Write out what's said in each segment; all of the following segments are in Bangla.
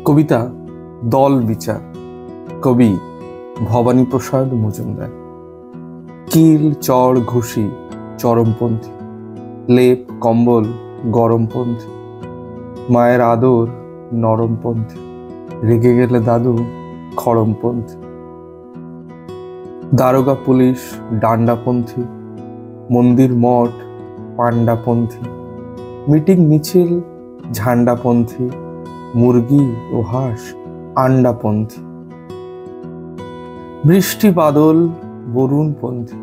কবিতা দল বিচার, কবি ভবানীপ্রসাদ মজুমদার। কিল চড় ঘুষি চরমপন্থী, লেপ কম্বল গরমপন্থী, মায়ের আদর নরমপন্থী, রেগে গেলে দাদু খড়মপন্থী। দারোগা পুলিশ ডান্ডাপন্থী, মন্দির মঠ পান্ডাপন্থী, মিটিং মিছিল ঝান্ডাপন্থী, মুরগি ও হাঁস আন্ডাপন্থী। বৃষ্টি বাদল বরুণপন্থী,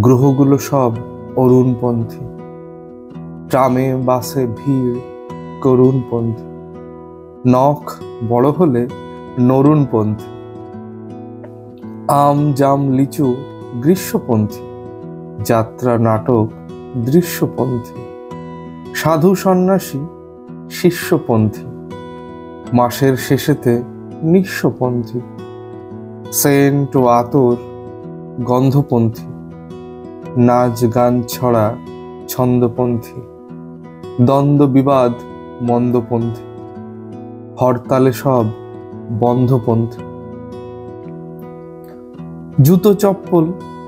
গ্রহগুলো সব অরুণপন্থী, ট্রামে বাসে ভিড় করুণপন্থী, নখ বড় হলে নরুণপন্থী। আম জাম লিচু গ্রীষ্মপন্থী, যাত্রা নাটক দৃশ্যপন্থী, সাধু সন্ন্যাসী শিষ্যপন্থী, মাসের শেষেতে নিঃস্বপন্থী, সেন্ট ও আতর গন্ধপন্থী, নাচ গান ছড়া ছন্দপন্থী, দ্বন্দ্ব বিবাদ মন্দপন্থী, হরতালে সব বন্ধপন্থী। জুতো চপ্পল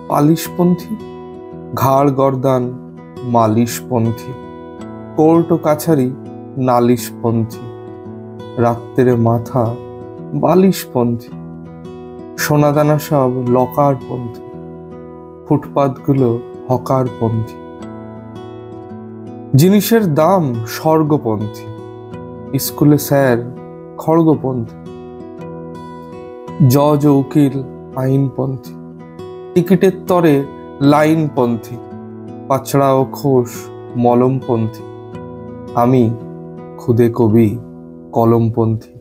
পালিশপন্থী, ঘাড় গর্দান মালিশপন্থী, কোর্ট ও কাছারি নালিশপন্থী, রাত্রে মাথা বালিশপন্থী, সোনাদানা সব লকারপন্থী, ফুটপাতগুলো হকারপন্থী। জিনিসের দাম স্বর্গপন্থী, স্কুলে স্যার খড়গপন্থী, জজ ও উকিল আইনপন্থী, টিকিটের তরে লাইনপন্থী, পাছড়া ও খোস মলমপন্থী। আমি খুদে কবি কলমপন্থী।